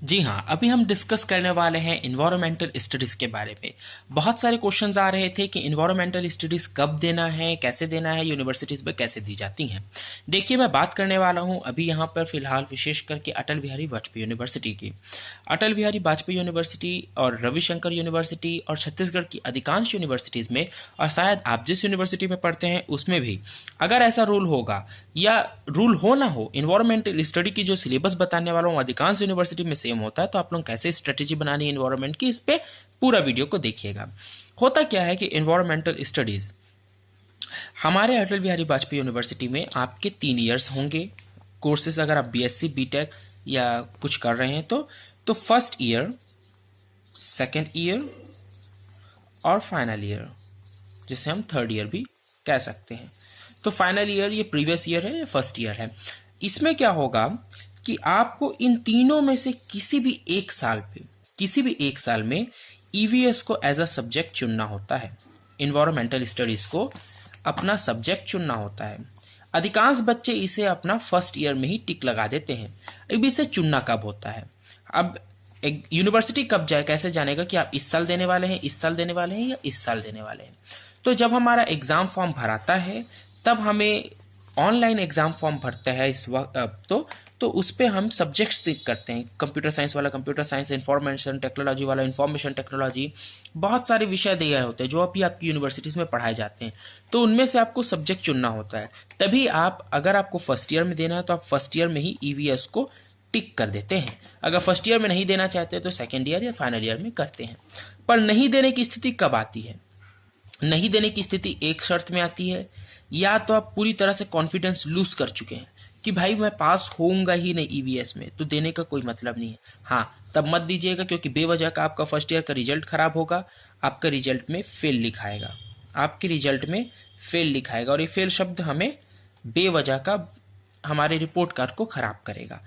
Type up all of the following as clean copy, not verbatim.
जी हाँ, अभी हम डिस्कस करने वाले हैं इन्वायरमेंटल स्टडीज के बारे में। बहुत सारे क्वेश्चंस आ रहे थे कि इन्वायरमेंटल स्टडीज कब देना है, कैसे देना है, यूनिवर्सिटीज में कैसे दी जाती हैं। देखिए, मैं बात करने वाला हूँ अभी यहाँ पर फिलहाल विशेष करके अटल बिहारी वाजपेयी यूनिवर्सिटी की। अटल बिहारी वाजपेयी यूनिवर्सिटी और रविशंकर यूनिवर्सिटी और छत्तीसगढ़ की अधिकांश यूनिवर्सिटीज में, और शायद आप जिस यूनिवर्सिटी में पढ़ते हैं उसमें भी, अगर ऐसा रूल होगा या रूल हो ना हो, इन्वायरमेंटल स्टडी की जो सिलेबस बताने वाला हूँ अधिकांश यूनिवर्सिटी में सेम होता है। तो आप लोग कैसे स्ट्रेटेजी बनानी है इन्वायरमेंट की, इस पे पूरा वीडियो को देखिएगा। होता क्या है कि इन्वायरमेंटल स्टडीज हमारे अटल बिहारी वाजपेयी यूनिवर्सिटी में आपके 3 इयर्स होंगे कोर्सेज। अगर आप बीएससी बीटेक या कुछ कर रहे हैं तो फर्स्ट ईयर, सेकेंड ईयर और फाइनल ईयर, जिसे हम थर्ड ईयर भी कह सकते हैं। तो फाइनल ईयर ये प्रीवियस ईयर है या फर्स्ट ईयर है। इसमें क्या होगा कि आपको इन तीनों में से किसी भी एक साल में ईवीएस को एज अ सब्जेक्ट चुनना होता है। इन्वायरमेंटल स्टडीज को अपना सब्जेक्ट चुनना होता है। अधिकांश बच्चे इसे अपना फर्स्ट ईयर में ही टिक लगा देते हैं। अब इसे चुनना कब होता है? अब एक यूनिवर्सिटी कब जाए, कैसे जानेगा कि आप इस साल देने वाले हैं, इस साल देने वाले हैं या इस साल देने वाले हैं? तो जब हमारा एग्जाम फॉर्म भराता है तब हमें ऑनलाइन एग्जाम फॉर्म भरते हैं इस वक्त। तो उस पर हम सब्जेक्ट्स टिक करते हैं। कंप्यूटर साइंस वाला कंप्यूटर साइंस, इंफॉर्मेशन टेक्नोलॉजी वाला इंफॉर्मेशन टेक्नोलॉजी, बहुत सारे विषय दिए होते हैं जो अभी आपकी यूनिवर्सिटीज में पढ़ाए जाते हैं। तो उनमें से आपको सब्जेक्ट चुनना होता है। तभी आप, अगर आपको फर्स्ट ईयर में देना है तो आप फर्स्ट ईयर में ही ईवीएस को टिक कर देते हैं। अगर फर्स्ट ईयर में नहीं देना चाहते तो सेकेंड ईयर या फाइनल ईयर में करते हैं। पर नहीं देने की स्थिति कब आती है? नहीं देने की स्थिति एक शर्त में आती है, या तो आप पूरी तरह से कॉन्फिडेंस लूज कर चुके हैं कि भाई मैं पास होऊंगा ही नहीं ईवीएस में, तो देने का कोई मतलब नहीं है। हाँ, तब मत दीजिएगा, क्योंकि बेवजह का आपका फर्स्ट ईयर का रिजल्ट खराब होगा। आपका रिजल्ट में फेल लिखाएगा, आपके रिजल्ट में फेल लिखाएगा, और ये फेल शब्द हमें बेवजह का हमारे रिपोर्ट कार्ड को खराब करेगा।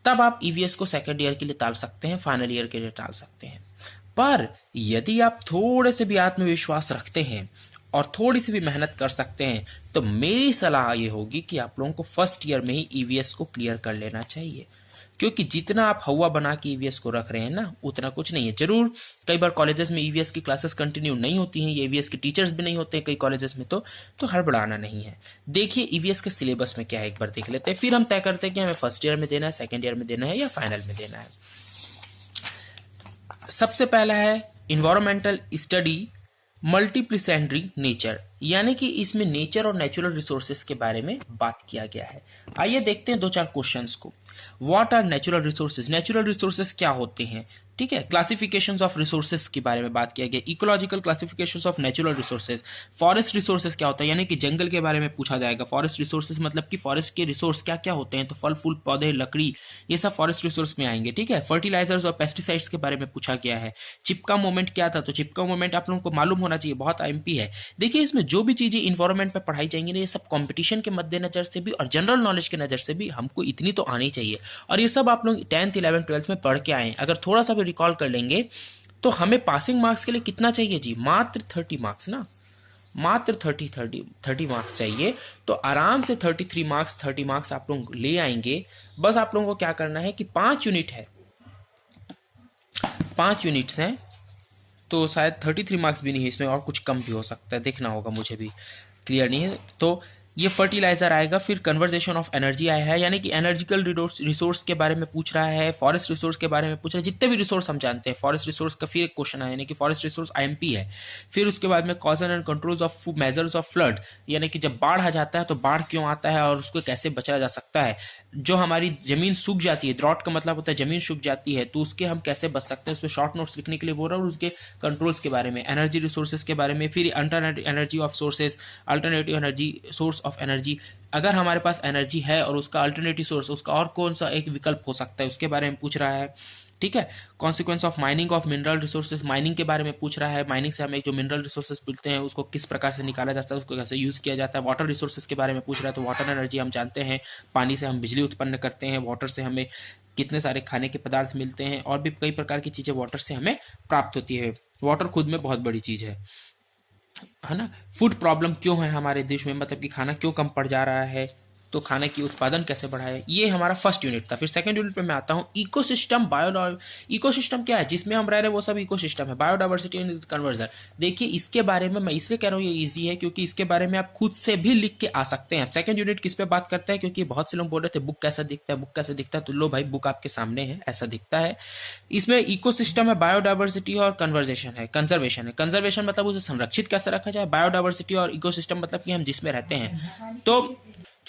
तब आप ईवीएस को सेकेंड ईयर के लिए टाल सकते हैं, फाइनल ईयर के लिए टाल सकते हैं। पर यदि आप थोड़े से भी आत्मविश्वास रखते हैं और थोड़ी सी भी मेहनत कर सकते हैं, तो मेरी सलाह ये होगी कि आप लोगों को फर्स्ट ईयर में ही ईवीएस को क्लियर कर लेना चाहिए। क्योंकि जितना आप हवा बना के ईवीएस को रख रहे हैं ना, उतना कुछ नहीं है। जरूर कई बार कॉलेजेस में ईवीएस की क्लासेस कंटिन्यू नहीं होती हैं, ईवीएस के टीचर्स भी नहीं होते हैं कई कॉलेजेस में, तो हड़बड़ाना नहीं है। देखिए ईवीएस के सिलेबस में क्या है, एक बार देख लेते हैं, फिर हम तय करते हैं कि हमें फर्स्ट ईयर में देना है, सेकेंड ईयर में देना है या फाइनल में देना है। सबसे पहला है इन्वायरमेंटल स्टडी मल्टीप्लिसेंड्री नेचर, यानी कि इसमें नेचर और नेचुरल रिसोर्सेज के बारे में बात किया गया है। आइए देखते हैं 2-4 क्वेश्चंस को। What are natural resources? Natural resources क्या होते हैं? ठीक है, क्लासिफिकेशंस ऑफ रिसोर्सेज के बारे में बात किया गया। Ecological classifications of natural resources. Forest resources क्या होता है, यानी कि जंगल के बारे में पूछा जाएगा। फॉरेस्ट रिसोर्सेज मतलब कि फॉरेस्ट के रिसोर्स क्या क्या होते हैं, तो फल फूल पौधे लकड़ी, ये सब फॉरेस्ट रिसोर्स में आएंगे। ठीक है, फर्टिलाइजर्स और पेस्टिसाइड्स के बारे में पूछा गया है। चिपका मोमेंट क्या था, तो चिपका मोमेंट आप लोगों को मालूम होना चाहिए, बहुत आईएमपी है। देखिए, इसमें जो भी चीजें इन्वायरमेंट पे पढ़ाई जाएंगी ना, ये सब कंपटीशन के मद्देनजर से भी और जनरल नॉलेज के नजर से भी हमको इतनी तो आनी चाहिए। और ये सब आप लोग 10th 11th 12th में पढ़ के आए। अगर थोड़ा सा भी रिकॉल कर लेंगे तो हमें पासिंग मार्क्स के लिए कितना चाहिए जी? मात्र 30 मार्क्स ना, मात्र 30 मार्क्स चाहिए। तो आराम से 30 मार्क्स आप लोग ले आएंगे। बस आप लोगों को क्या करना है कि 5 यूनिट है, 5 यूनिट्स हैं, तो शायद 33 मार्क्स भी नहीं है इसमें, और कुछ कम भी हो सकता है, देखना होगा, मुझे भी क्लियर नहीं है। तो ये फर्टिलाइजर आएगा। फिर कन्वर्जेशन ऑफ एनर्जी आया है, यानी कि एनर्जिकल रिसोर्स के बारे में पूछ रहा है, फॉरेस्ट रिसोर्स के बारे में पूछ रहा है, जितने भी रिसोर्स हम जानते हैं। फॉरेस्ट रिसोर्स का फिर एक क्वेश्चन आया, यानी कि फॉरेस्ट रिसोर्स आईएमपी है। फिर उसके बाद में causes and controls of measures of flood, यानी कि जब बाढ़ आ जाता है तो बाढ़ क्यों आता है और उसको कैसे बचाया जा सकता है। जो हमारी जमीन सूख जाती है, ड्रॉट का मतलब होता है जमीन सूख जाती है, तो उसके हम कैसे बच सकते हैं, उसमें शॉर्ट नोट्स लिखने के लिए बोल रहा हूँ। और उसके कंट्रोल्स के बारे में, एनर्जी रिसोर्सेज के बारे में, फिर alternative energy of sources, alternative energy source of energy. अगर हमारे पास एनर्जी है और उसका अल्टरनेटिव सोर्स, उसका और कौन सा एक विकल्प हो सकता है, उसके बारे में पूछ रहा है। ठीक है, consequence of mining of mineral resources, mining के बारे में पूछ रहा है। माइनिंग से हमें जो मिनरल रिसोर्सेज मिलते हैं उसको किस प्रकार से निकाला जाता है, उसको कैसे यूज किया जाता है। वाटर रिसोर्सेज के बारे में पूछ रहा है, तो वाटर एनर्जी हम जानते हैं, पानी से हम बिजली उत्पन्न करते हैं, वाटर से हमें कितने सारे खाने के पदार्थ मिलते हैं, और भी कई प्रकार की चीजें वाटर से हमें प्राप्त होती है। वाटर खुद में बहुत बड़ी चीज है ना। फूड प्रॉब्लम क्यों है हमारे देश में, मतलब कि खाना क्यों कम पड़ जा रहा है, तो खाने की उत्पादन कैसे बढ़ाए, ये हमारा फर्स्ट यूनिट था। फिर सेकंड यूनिट पे मैं आता हूँ इकोसिस्टम। इकोसिस्टम क्या है, जिसमें हम रह रहे हैं वो सब इकोसिस्टम है। बायोडाइवर्सिटी एंड कन्वर्जन, देखिए इसके बारे में मैं इसलिए कह रहा हूँ ये इजी है क्योंकि इसके बारे में आप खुद से भी लिख के आ सकते हैं। सेकंड यूनिट किस पे बात करता है, क्योंकि बहुत से लोग बोल रहे थे बुक कैसा दिखता है, बुक कैसे दिखता है, तो लो भाई बुक आपके सामने है, ऐसा दिखता है। इसमें इकोसिस्टम है, बायोडाइवर्सिटी और कंजर्वेशन है। कंजर्वेशन मतलब उसे संरक्षित कैसे रखा जाए, बायोडाइवर्सिटी और इकोसिस्टम मतलब कि हम जिसमें रहते हैं। तो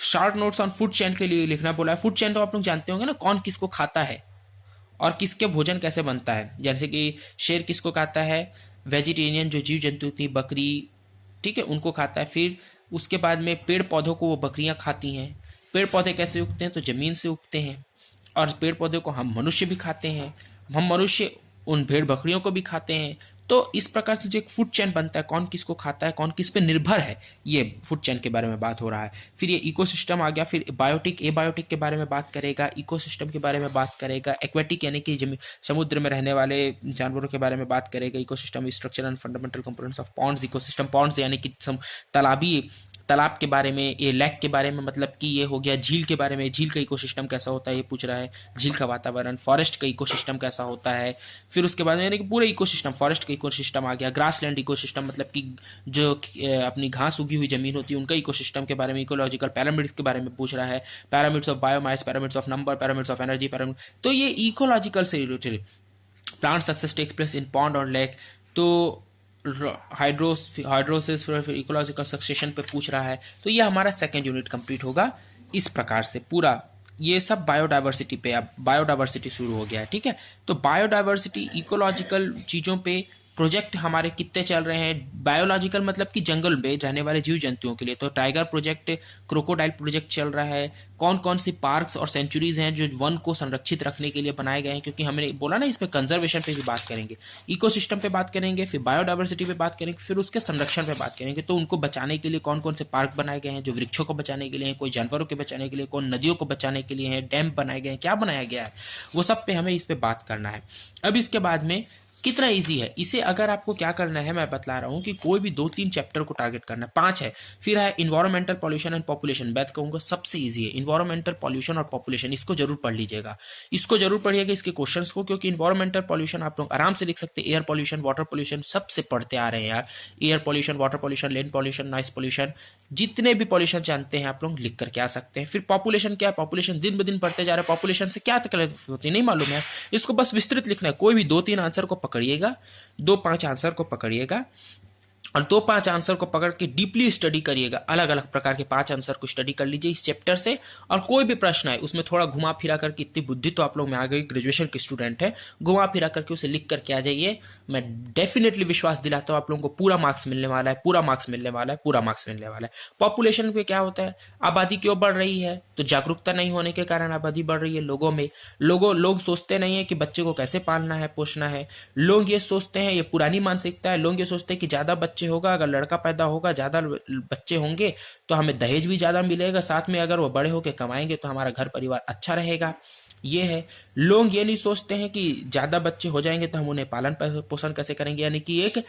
short notes on food chain के लिए लिखना बोला है। फूड चेन तो आप लोग जानते होंगे ना, कौन किसको खाता है और किसके भोजन कैसे बनता है। जैसे कि शेर किसको खाता है, वेजिटेरियन जो जीव जंतु थी, बकरी, ठीक है, उनको खाता है। फिर उसके बाद में पेड़ पौधों को वो बकरियां खाती हैं। पेड़ पौधे कैसे उगते हैं, तो जमीन से उगते हैं, और पेड़ पौधे को हम मनुष्य भी खाते हैं। हम मनुष्य उन भेड़ बकरियों को भी खाते हैं। तो इस प्रकार से जो एक फूड चेन बनता है, कौन किसको खाता है, कौन किस पे निर्भर है, ये फूड चेन के बारे में बात हो रहा है। फिर ये इकोसिस्टम आ गया। फिर बायोटिक, एबायोटिक के बारे में बात करेगा, इकोसिस्टम के बारे में बात करेगा, एक्वेटिक यानी कि समुद्र में रहने वाले जानवरों के बारे में बात करेगा। Ecosystem structure and fundamental components of ponds. Ecosystem ponds यानी कि तालाब के बारे में, ये लेक के बारे में, मतलब कि ये हो गया झील के बारे में, झील का इकोसिस्टम कैसा होता है ये पूछ रहा है, झील का वातावरण। फॉरेस्ट का इकोसिस्टम कैसा होता है, फिर उसके बाद यानी कि पूरे इकोसिस्टम, फॉरेस्ट का इकोसिस्टम आ गया। ग्रासलैंड इकोसिस्टम मतलब कि जो अपनी घास उगी हुई जमीन होती है उनका इकोसिस्टम के बारे में। इकोलॉजिकल पैरामिड्स के बारे में पूछ रहा है, pyramids of biomass, pyramids of number, pyramids of energy, pyramid. तो ये इकोलॉजिकल से related. Plant succession takes place in pond और लेक, तो हाइड्रोसिस इकोलॉजिकल सक्सेशन पे पूछ रहा है। तो ये हमारा सेकेंड यूनिट कंप्लीट होगा इस प्रकार से पूरा। ये सब बायोडाइवर्सिटी पे, अब बायोडाइवर्सिटी शुरू हो गया है, ठीक है। तो बायोडाइवर्सिटी, इकोलॉजिकल चीज़ों पे प्रोजेक्ट हमारे कितने चल रहे हैं। बायोलॉजिकल मतलब कि जंगल में रहने वाले जीव जंतुओं के लिए, तो टाइगर प्रोजेक्ट, क्रोकोडाइल प्रोजेक्ट चल रहा है। कौन कौन सी पार्क्स और सेंचुरीज हैं जो वन को संरक्षित रखने के लिए बनाए गए हैं, क्योंकि हमने बोला ना इसमें कंजर्वेशन पे भी बात करेंगे, इकोसिस्टम पे बात करेंगे, फिर बायोडाइवर्सिटी पे बात करेंगे, फिर उसके संरक्षण पे बात करेंगे। तो उनको बचाने के लिए कौन कौन से पार्क बनाए गए हैं, जो वृक्षों को बचाने के लिए हैं, कोई जानवरों के बचाने के लिए, कौन नदियों को बचाने के लिए हैं, डैम बनाए गए हैं, क्या बनाया गया है, वो सब पे हमें इस पे बात करना है। अब इसके बाद में कितना इजी है इसे, अगर आपको क्या करना है मैं बतला रहा हूं कि कोई भी 2-3 चैप्टर को टारगेट करना है। 5 है। फिर है इन्वायरमेंटल पॉल्यूशन एंड पॉपुलेशन, मैं कहूंगा सबसे इजी है इन्वायरमेंटल पॉल्यूशन और पॉपुलेशन। इसको जरूर पढ़ लीजिएगा, इसको जरूर पढ़िएगा इसके क्वेश्चंस को, क्योंकि इन्वायरमेंटल पॉल्यूशन आप लोग आराम से लिख सकते हैं। एयर पॉल्यूशन, वाटर पॉल्यूशन सबसे पढ़ते आ रहे हैं यार। Air pollution, water pollution, land pollution, noise pollution, जितने भी पॉल्यूशन जानते हैं आप लोग लिख करके आ सकते हैं। फिर पॉपुलेशन क्या है, पॉपुलेशन दिन ब दिन बढ़ते जा रहा है, पॉपुलेशन से क्या तकलीफ होती है नहीं मालूम है, इसको बस विस्तृत लिखना है। कोई भी 2-3 आंसर को पकड़िएगा, 2-5 आंसर को पकड़िएगा, और 2-5 आंसर को पकड़ के डीपली स्टडी करिएगा। अलग अलग प्रकार के 5 आंसर को स्टडी कर लीजिए इस चैप्टर से, और कोई भी प्रश्न है उसमें थोड़ा घुमा फिरा करके, इतनी बुद्धि तो आप लोग में आ गई, ग्रेजुएशन के स्टूडेंट है, घुमा फिरा करके उसे लिख करके आ जाइए। मैं डेफिनेटली विश्वास दिलाता हूं आप लोगों को पूरा मार्क्स मिलने वाला है, पूरा मार्क्स मिलने वाला है, पूरा मार्क्स मिलने वाला है। पॉपुलेशन पे क्या होता है, आबादी क्यों बढ़ रही है, तो जागरूकता नहीं होने के कारण आबादी बढ़ रही है लोगों में। लोग सोचते नहीं है कि बच्चे को कैसे पालना है, पोषना है। लोग ये सोचते हैं, ये पुरानी मानसिकता है, लोग ये सोचते हैं कि ज्यादा बच्चे होगा, अगर लड़का पैदा होगा, ज्यादा बच्चे होंगे तो हमें दहेज भी ज्यादा मिलेगा, साथ में अगर वो बड़े होके कमाएंगे तो हमारा घर परिवार अच्छा रहेगा। ये है, लोग ये नहीं सोचते हैं कि ज्यादा बच्चे हो जाएंगे तो हम उन्हें पालन पोषण कैसे करेंगे, यानी कि एक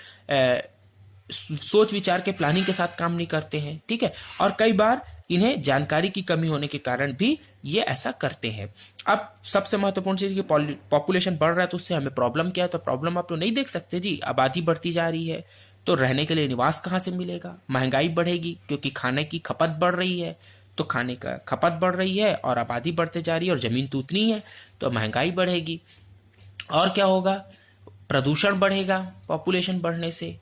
सोच विचार के प्लानिंग के साथ काम नहीं करते हैं, ठीक है। और कई बार इन्हें जानकारी की कमी होने के कारण भी ये ऐसा करते हैं। अब सबसे महत्वपूर्ण चीज कि पॉपुलेशन बढ़ रहा है तो उससे हमें प्रॉब्लम क्या है, तो प्रॉब्लम आप तो नहीं देख सकते जी, आबादी बढ़ती जा रही है तो रहने के लिए निवास कहाँ से मिलेगा, महंगाई बढ़ेगी क्योंकि खाने की खपत बढ़ रही है, तो खाने का खपत बढ़ रही है और आबादी बढ़ते जा रही है और जमीन तो उतनी है, तो महंगाई बढ़ेगी। और क्या होगा, प्रदूषण बढ़ेगा पॉपुलेशन बढ़ने से।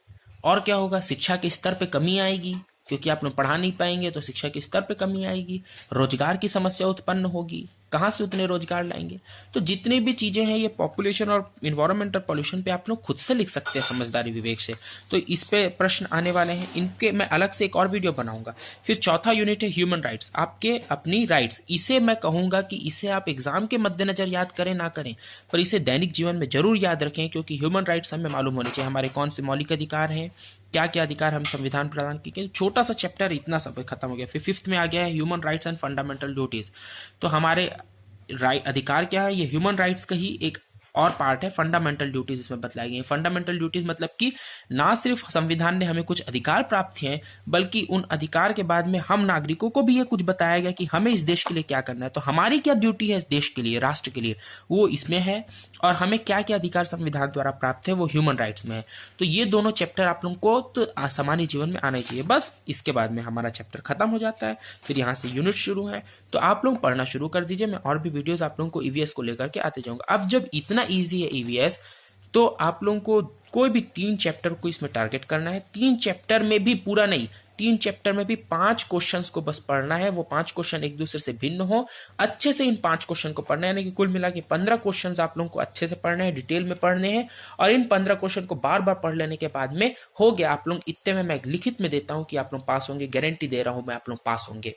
और क्या होगा, शिक्षा के स्तर पे कमी आएगी, क्योंकि आप लोग पढ़ा नहीं पाएंगे तो शिक्षा के स्तर पे कमी आएगी। रोजगार की समस्या उत्पन्न होगी, कहाँ से उतने रोजगार लाएंगे। तो जितनी भी चीजें हैं ये पॉपुलेशन और इन्वायरमेंटल पॉल्यूशन पे आप लोग खुद से लिख सकते हैं समझदारी विवेक से। तो इस पे प्रश्न आने वाले हैं, इनके मैं अलग से एक और वीडियो बनाऊंगा। फिर चौथा यूनिट है ह्यूमन राइट्स, आपके अपनी राइट्स। इसे मैं कहूंगा कि इसे आप एग्जाम के मद्देनजर याद करें ना करें, पर इसे दैनिक जीवन में जरूर याद रखें, क्योंकि ह्यूमन राइट्स हमें मालूम होने चाहिए हमारे कौन से मौलिक अधिकार हैं, क्या क्या अधिकार हम संविधान प्रदान किए। छोटा सा चैप्टर इतना सब खत्म हो गया। फिर 5th में आ गया है human rights and fundamental duties. तो हमारे अधिकार क्या है, ये ह्यूमन राइट्स का ही एक और पार्ट है फंडामेंटल ड्यूटीज इसमें बतलाई गई हैं। फंडामेंटल ड्यूटीज मतलब कि ना सिर्फ संविधान ने हमें कुछ अधिकार प्राप्त किए हैं, बल्कि उन अधिकार के बाद में हम नागरिकों को भी ये कुछ बताया गया कि हमें इस देश के लिए क्या करना है, तो हमारी क्या ड्यूटी है देश के लिए, राष्ट्र के लिए, वो इसमें है। और हमें क्या क्या अधिकार संविधान द्वारा प्राप्त है वो ह्यूमन राइट्स में है। तो ये दोनों चैप्टर आप लोगों को तो सामान्य जीवन में आना चाहिए। बस इसके बाद में हमारा चैप्टर खत्म हो जाता है, फिर यहाँ से यूनिट शुरू है। तो आप लोग पढ़ना शुरू कर दीजिए, मैं और भी वीडियोस आप लोगों को ईवीएस को लेकर के आते जाऊंगा। अब जब इतना ईजी है ईवीएस, तो आप लोगों को कोई भी 3 चैप्टर को इसमें टारगेट करना है। 3 चैप्टर में भी पूरा नहीं, 3 चैप्टर में भी 5 क्वेश्चंस को बस पढ़ना है। वो 5 क्वेश्चन एक दूसरे से भिन्न हो, अच्छे से इन 5 क्वेश्चन को पढ़ना है। यानी कि कुल मिला के 15 क्वेश्चंस आप लोगों को अच्छे से पढ़ने हैं, डिटेल में पढ़ने हैं। और इन 15 क्वेश्चन को बार बार पढ़ लेने के बाद में हो गया आप लोग इतने में मैं लिखित में देता हूं कि आप लोग पास होंगे, गारंटी दे रहा हूं मैं, आप लोग पास होंगे।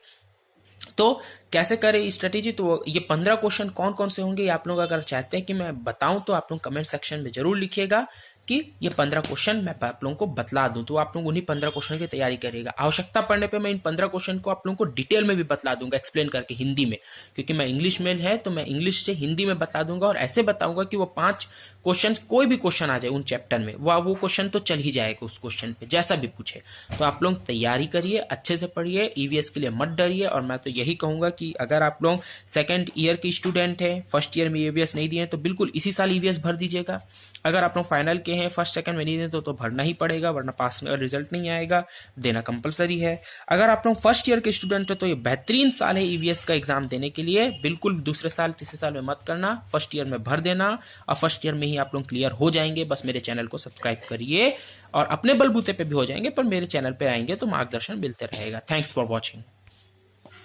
तो कैसे करें स्ट्रेटेजी, तो ये 15 क्वेश्चन कौन कौन से होंगे, आप लोग अगर चाहते हैं कि मैं बताऊं तो आप लोग कमेंट सेक्शन में जरूर लिखिएगा कि ये 15 क्वेश्चन मैं आप लोगों को बतला दूं। तो आप लोग उन्हीं 15 क्वेश्चन की तैयारी करिएगा। आवश्यकता पड़ने पे मैं इन 15 क्वेश्चन को आप लोगों को डिटेल में भी बतला दूंगा, एक्सप्लेन करके हिंदी में, क्योंकि मैं इंग्लिश में है तो मैं इंग्लिश से हिंदी में बता दूंगा। और ऐसे बताऊंगा कि वो 5 क्वेश्चन, कोई भी क्वेश्चन आ जाए उन चैप्टर में, वो क्वेश्चन तो चल ही जाएगा उस क्वेश्चन पे, जैसा भी पूछे। तो आप लोग तैयारी करिए, अच्छे से पढ़िए, ईवीएस के लिए मत डरिए। और मैं तो यही कहूंगा कि अगर आप लोग सेकंड ईयर के स्टूडेंट हैं, फर्स्ट ईयर में ईवीएस नहीं दिए तो बिल्कुल इसी साल ईवीएस भर दीजिएगा। अगर आप लोग फाइनल के हैं, फर्स्ट सेकंड में नहीं दिए तो भरना ही पड़ेगा, वरना पास रिजल्ट नहीं आएगा, देना कंपलसरी है। अगर आप लोग फर्स्ट ईयर के स्टूडेंट हो तो ये बेहतरीन साल है ईवीएस का एग्जाम देने के लिए। बिल्कुल दूसरे साल तीसरे साल में मत करना, फर्स्ट ईयर में भर देना, और फर्स्ट ईयर में ही आप लोग क्लियर हो जाएंगे। बस मेरे चैनल को सब्सक्राइब करिए, और अपने बलबूते पे भी हो जाएंगे, पर मेरे चैनल पे आएंगे तो मार्गदर्शन मिलते रहेगा। Thanks for watching.